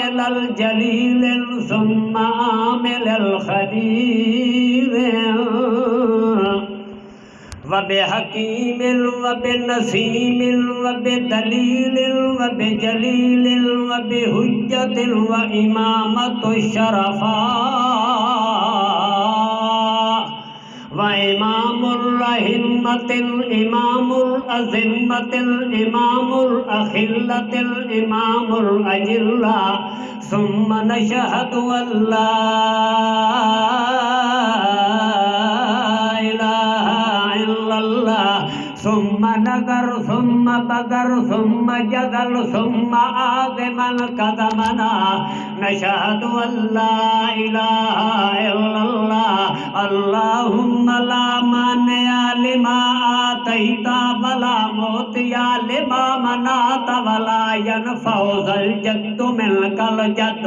عامل الجلیل ثم عامل الخلیل وبحکیم وبنسیم وبدلیل وبجلیل وبحجت وامامۃ الشرفاء وامام الرحمۃ الامام الازمۃ الامام الاخلۃ الامام الاجلہ ثم نشہد ان لا الہ الا اللہ ثم نظر ثم بذر ثم جدل ثم آدم قدمنا نشهد أن لا إله إلا الله اللهم لا مانع لما آتيت ولا معطي لما منعت ولا ينفع ذا الجد منك الجد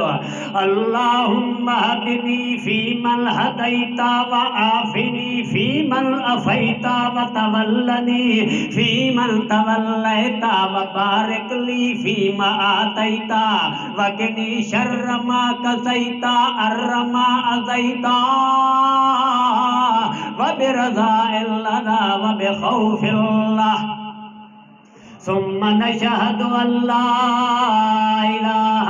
اللهم اهدني فيمن هديت وعافني فيمن عافيت وتولني فيمن توليت وبارك لي فيما آتيت وقني شر ما قضيت أرما أذيت وبرضاء الله وبخوف الله ثم نشهد أن لا إله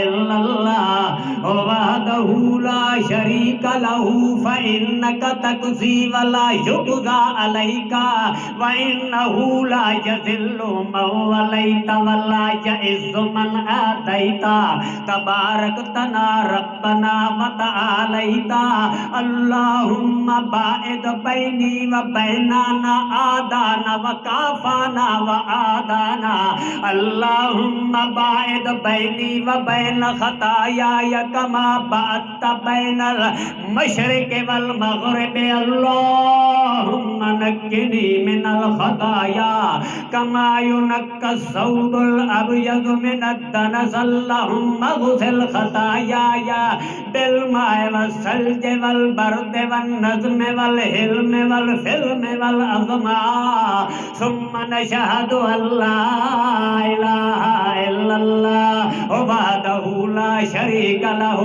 إلا الله وحده لا شريك له فإنك تقضي ولا يقضى عليك وإنه لا يذل من وليت ولا يعز من آتيت تباركتنا ربنا وتعاليت اللهم باعد بيني وبيننا آدانا وكافانا وآدانا اللهم باعد بيني وبين خطاياي كما بعدت بين المشرق والمغرب اللهم نقني من الخطايا كما ينقى الثوب الأبيض من الدنس اللهم اغسل خطاياي بالماء والثلج والبرد والنظم والحلم والفلم والعظماء ثم نشهد أن لا إله إلا الله وحده لا شريك له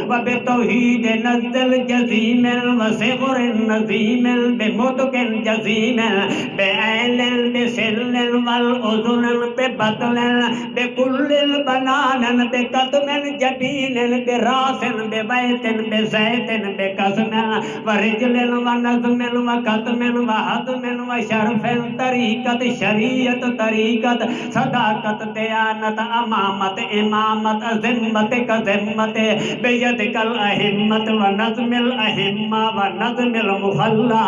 وبالتوحيد نزل جزيم وصغر نزيم بمدق جزيم بعين بسل والأذن ببطن بكل البنان بقدم جبين براس ببيت بزيت بقسم ورجل ونظم وقدم وهضم وشرف طريقة شريعة طريقة صداقة ديانة أمامة إمامة ذمة كذمة بيدك الأهمة ونظم الأهمة ونظم المخلى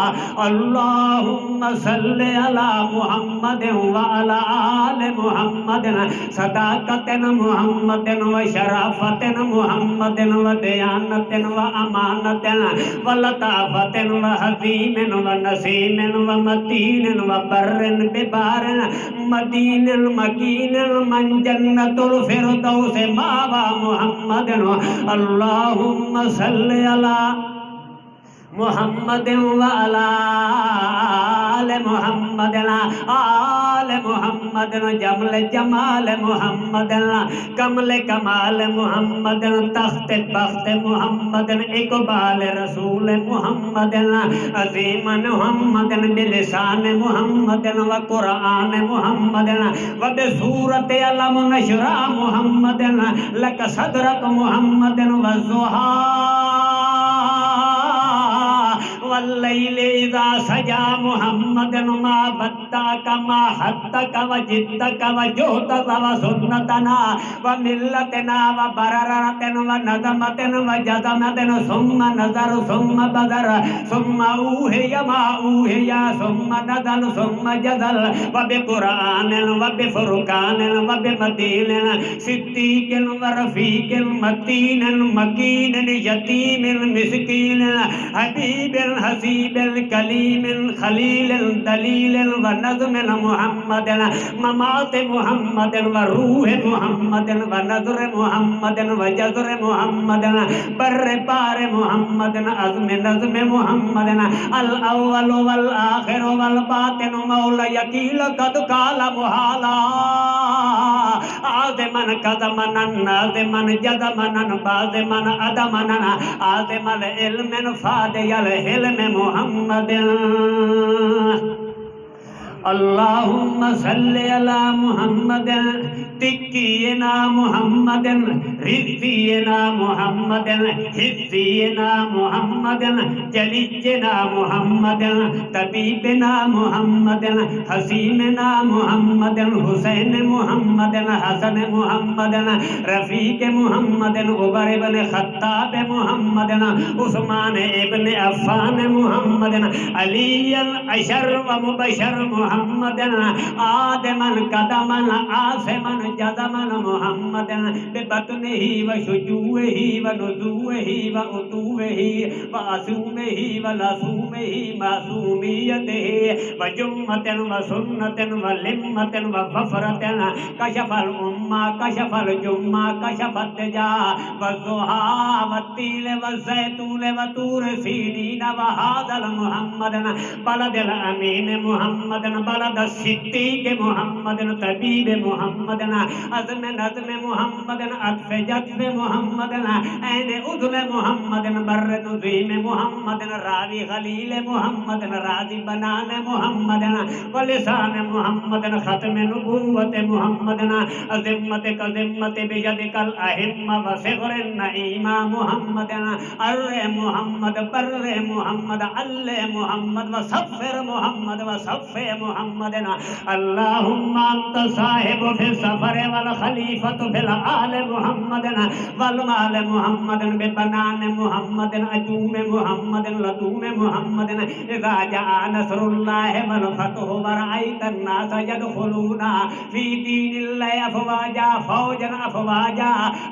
اللهم صل على محمد وعلى آل محمد صداقة محمد وشرافة محمد وديانة وأمانة ولطافة وحزيم ونسيم ومتين وبر ببار مدين المكين من جنة الفردوس مأوى محمد اللهم صل على محمد وعلى آل محمد آل محمد جمل جمال محمد کمل کمال محمد تخت بخت محمد اقبال رسول محمد عظیم محمد بلسان محمد وقرآن محمد وبسورة علم نشرح محمد لك صدرك محمد والضحى والليل إذا سجى محمد ما ودعك ما حدك وجدك وجهدك وسنتنا وملتنا وبررة ونظمة وجزمة ثم نظر ثم بدر ثم أوهي ما أوهي ثم نزل ثم جدل وبقرآن وبفرقان وبمتين صديق ورفيق متين مكين يتيم مسكين حبيب حسيب كليم خليل دليل ونظم محمد ممات محمد وروح محمد ونظر محمد وجزر محمد بر بار محمد عظم نظم محمد الأول والآخر والباطن مولى يكيل قد قال محالا عاظما قدما ناظما جدما باظما ادما عاظم العلم فادي الحلم محمد اللهم صل على محمد تقينا محمد رزقنا محمد حزينا محمد جليجنا محمد طبيبنا محمد حسيمنا محمد حسين محمد حسن محمد رفيق محمد عمر بن خطاب محمد عثمان ابن عفان محمد علي الأشر ومبشر محمد آدما قدما عاصما جدما محمد ببطنه وشجوعه ونزوعه وعطوه وعصومه ولصومه معصوميته وجمة وسنة ولمة وففرة كشف الأمة كشف الجمة كشف الدجى والضحى والتين والزيتون وطور سينين وهذا المحمد بلد الأمين محمد بلد الصديق محمد طبيب محمد عزم نظم محمد عطف جطف محمد عین عدل محمد بر نظیم محمد راوی خلیل محمد راضی بنان محمد ولسان محمد ختم نبوت محمد عظمت کظمت بیدک الاہم وصغر النعیم محمد ار محمد بر محمد ال محمد وصفر محمد وصف محمد اللهم انت صاحب فی السفر والخلیفۃ فی الآل محمد والمال محمد ببنان محمد عجوم محمد لدوم محمد اذا جاء نصر اللہ والفتح ورأیت الناس يدخلون فی دین اللہ افواجا فوجا افواجا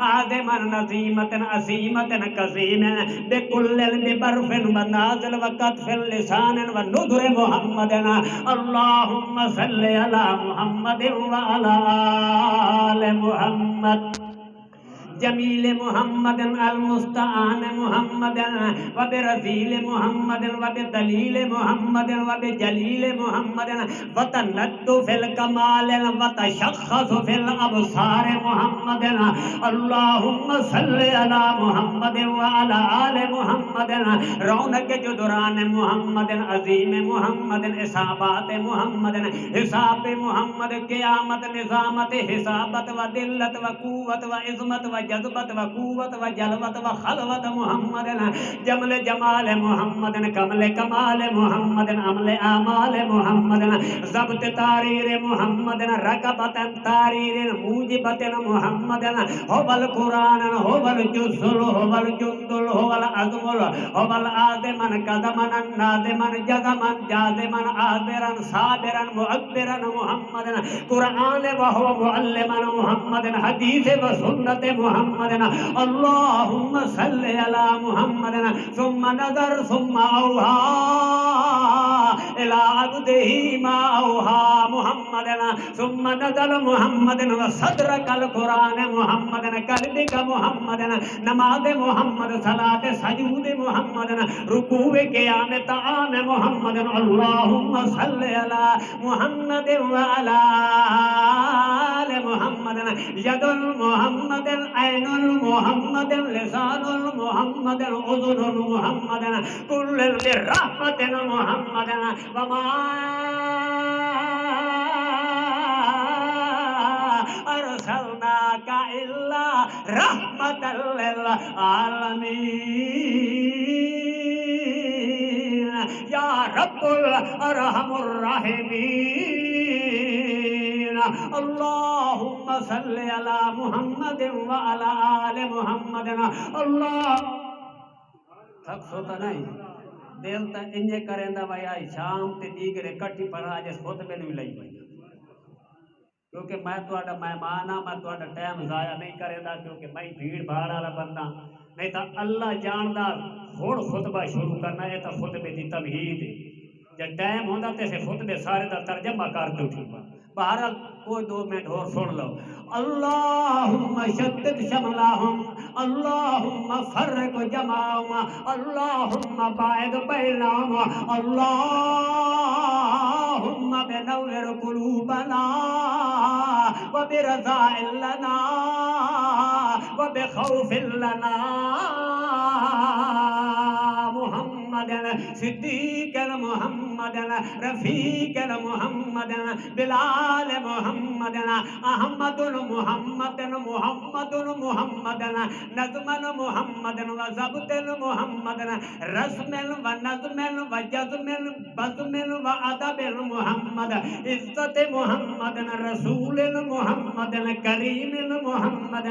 آدما نظیمة عظیمة قسیما بکل ببرف ونازل وقطف لسان ونذر محمد اللهم صل على محمد وعلى آل محمد جمیل محمد المستعان محمد وبرزیل محمد وبدلیل محمد وبجلیل محمد وتند فی الکمال وتشخص فی الابصار محمد اللهم صل على محمد وعلى آل محمد رونق جدران محمد عظیم محمد اصابات محمد حساب محمد قیامت نظامت حسابت و دلت و قوت و عظمت و جذبت و قوت و جلوت و خلوت محمد جمل جمال محمد کمل کمال محمد عمل اعمال محمد ضبط تاریر محمد رکبت تاریر موجبت محمد هو القرآن هو الجسل هو الجندل هو العظمل هو العظم قدما ناظما جزما جازما عابرا صابرا مؤبرا محمد قرآن وهو معلما محمد حدیث و سنت محمد اللهم صل على محمد ثم نظر ثم أوحى إلى عبده ما أوحى محمد ثم نزل محمد وصدرك القرآن محمد قلبك محمد نماز محمد صلاة سجود محمد رکوع قیام طعام محمد اللهم صل على محمد وعلى آل محمد يد محمد عين محمد لسان محمد اذن محمد كل برحمة محمد وما أرسلناك إلا رحمة للعالمين يا رب الأرحم الراحمين اللهم صل على محمد وعلى آل محمد اللہ تھک سوتا نہیں دل تا انجے کریں دا بھائی آئی شام تے دیگرے کٹھی پڑھا جس خطبے نہیں لئی بھائی کیونکہ میں توڑا مہمان ہاں میں توڑا ٹائم ضائع نہیں کریں دا کیونکہ میں بھیڑ بھاڑ والا بندہ نہیں تا اللہ جاندہ ہوڑ خطبہ شروع کرنا ہے تا خطبے دی تمہید ہے جب ٹائم ہوندہ تے سے خطبے سارے دا ترجمہ کر دو ٹھیک بہرحال کوئی 2 منٹ اور سن لو اللہم شدد شملہم اللہم فرق جمعہم اللہم باعد بینہم اللہم بنور قلوبنا وبرضاء لنا وبخوف لنا محمد صدیق محمد رفیق محمد بلال محمد احمد محمد محمد محمد نظم محمد وضبط محمد رسم ونظم وجزم بزم وادب محمد عزت محمد رسول محمد کریم محمد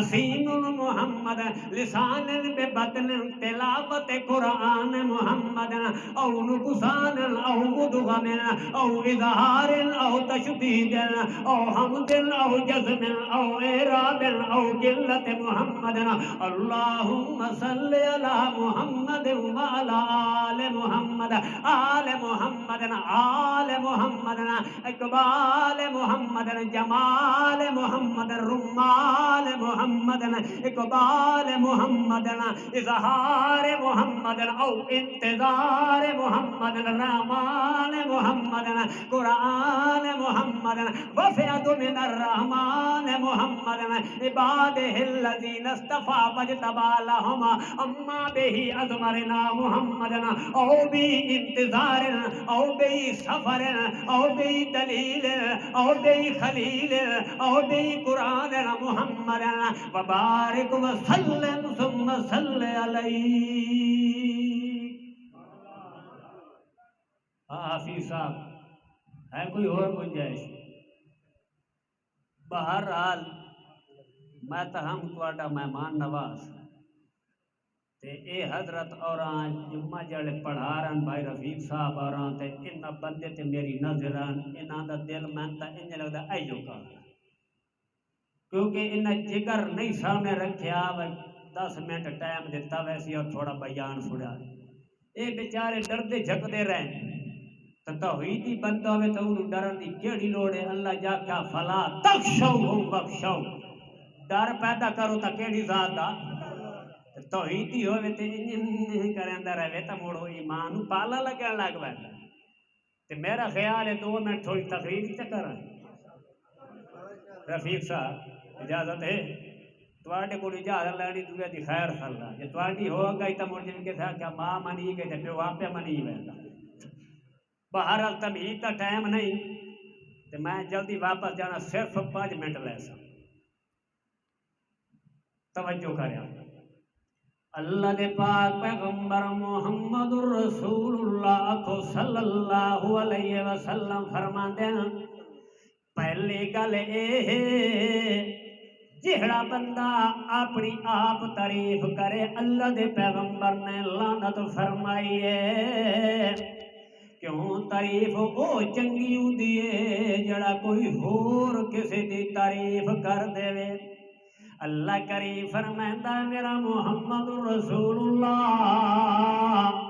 عظیم محمد لسان ببطن تلاوت قرآن محمد او نقصان او مدغم او اظہار او تشدید او حمد او جزم او اعراب او قلت محمد اللہم صل علی محمد وعلی آل محمد آل محمد آل محمد اقبال محمد جمال محمد رمال محمد اقبال محمد اظہار محمد او انتظار محمد رحمان محمد قرآن محمد وفعت من الرحمن محمد عباده الذين اصطفى واجتبى لهم اما به ازمرنا محمد او به انتظار او به سفر او به دلیل او به خلیل او به قرآن محمد وبارک وسلم ثم صل علیہ. حافظ صاحب ہے کوئی اور گنجائش؟ بہرحال میں تاہم تواڈا مہمان نواز تے اے حضرت اور جمعہ جڑے پڑھا رہن بھائی رفیق صاحب اور تے انہاں بندے تے میری نظران انہاں دا دل میں تا انج لگدا ایو کا کیونکہ انہاں جگر نہیں سامنے رکھیا 10 منٹ ٹائم دیتا ویسی اور تھوڑا بیان سنا اے بیچارے ڈردے جھکدے رہے تو توحیدی بندہ ہوئے تو انہوں ڈرن دی کیڑی لوڑ ہے اللہ جا کیا فلا تخشوہم بخشو ڈر پیدا کرو تا کیڑی ذات دا توحیدی ہوئے تے انہیں کرندہ رہے تا موڑو ایمان پالا لگن لگ بیٹھا تے میرا خیال ہے 2 منٹ تھوڑی تقریر چکر ہے. رفیق صاحب اجازت ہے تواڈے کو اجازت لینی دوے دی خیر صلاح جے تواڈی ہو گئی تا مڑ جن کے تھا کیا ماں منی گئی تے پیو واپے منی ویندا. بہرحال تمہید کا ٹائم نہیں تو میں جلدی واپس جانا صرف 5 منٹ لے سا. توجہ کریا اللہ دے پاک پیغمبر محمد رسول اللہ کو صلی اللہ علیہ وسلم فرماندے ہیں پہلی گل اے جہڑا بندہ اپنی آپ تعریف کرے اللہ دے پیغمبر نے لعنت فرمائی ہے. کیوں تعریف او چنگی ہوندی ہے جڑا کوئی ہور کسی دی تعریف کر دے. اللہ کریم فرمائندا میرا محمد رسول اللہ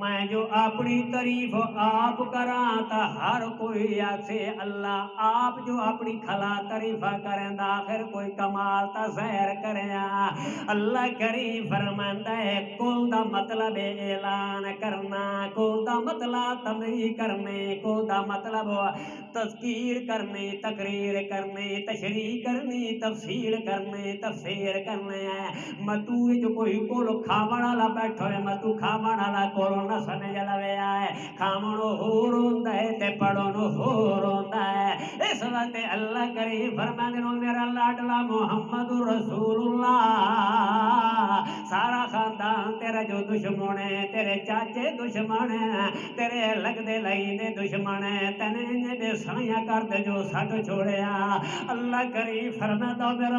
میں جو اپنی تعریف آپ کراں تا ہر کوئی آکھے اللہ آپ جو اپنی کھلا تعریفہ کریں دا آخر کوئی کمال تا ظاہر کریں. اللہ کریم فرماندا ہے کل دا مطلب اعلان کرنا کل دا مطلب تمریح کرنے کل دا مطلب تذکیر کرنے تقریر کرنے تشریح کرنے تفصیل کرنے تفسیر کرنے. متو جو کوئی کول کھاون والا بیٹھو ہے متو کھاون والا کول نہ سمجھ لوے آئے کھامنو ہور ہوندا ہے تے پڑھنو ہور ہوندا ہے. اس وقت اللہ کریم فرماندے نو میرا لاڈلا محمد رسول اللہ سارا خاندان تیرا جو دشمن ہے تیرے چاچے دشمن ہے تیرے لگدے لائیندے دشمن ہے تنے بے سائیاں کر دے جو سٹ چھوڑیا. اللہ کریم فرماتا میرا